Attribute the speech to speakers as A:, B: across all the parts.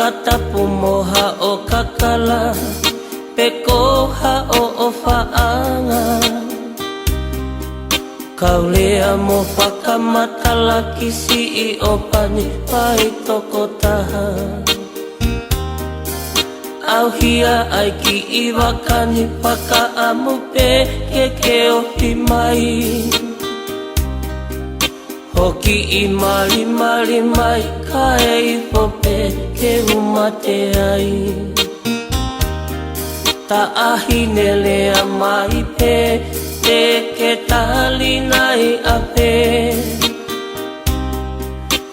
A: Pakatapu moha o kakala Pekoha o faanga Kaulea mo whakamatala kisi I opani pai toko taha Auhia ai ki iwakani pakaamu pe ke o himai Hoki I mali mali mai kae I pope ke umate ai Ta ahine lea mai pe te ke tali nai ape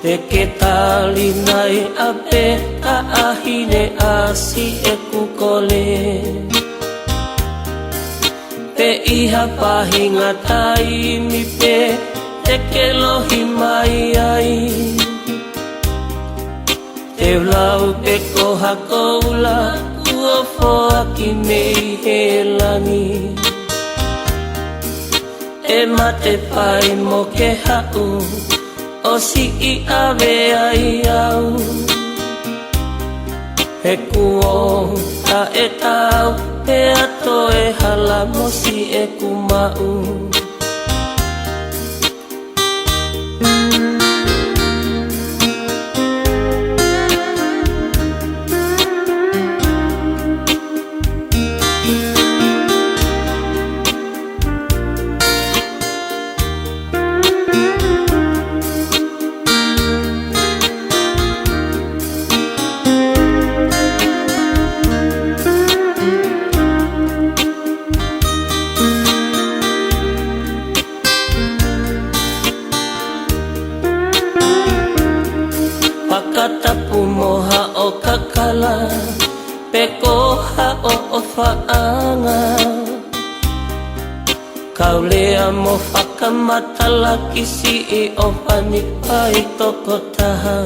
A: Te ke tali nai ape ta ahine asi e kukole Pe iha pahinga tai mi pe te ke lohi mai ai Te lau pe koha koula Kua foa ki mei he langi E mate pai mo ke hau O si I ave ai au He kuo ta e tau Pe ato e hala mo si e kumau Pakatapu moha o kakala Pekoha o faanga Kaulea mo whakamatala kisi I opani pai toko taha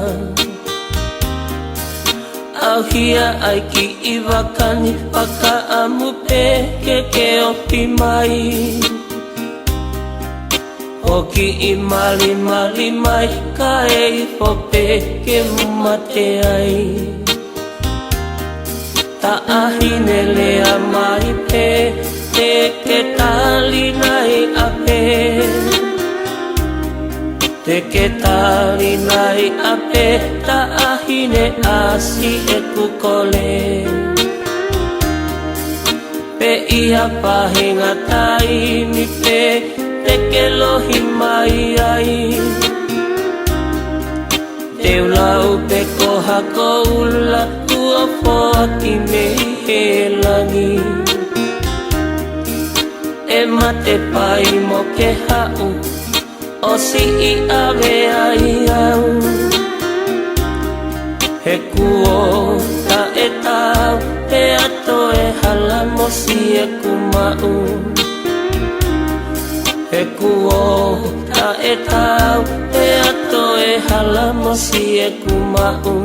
A: Auhia ai ki iwakani pakaamu pe ke o himai Hoki I mali mali mai kae I pope ke umate ai Ta ahine lea mai pe te ke tali nai ape Te ke tali nai ape ta ahine asi e kukole Pe iha pahinga tai mi pe Te ke lohi mai ai Te ulau pe koha koula Kua foa ki mei he langi E mate pai mo ke hau O si I ave ai au He kuo ta e tau Pe ato e hala mo si e kumau He kuo ta e tau Pe ato e hala mo si e kumau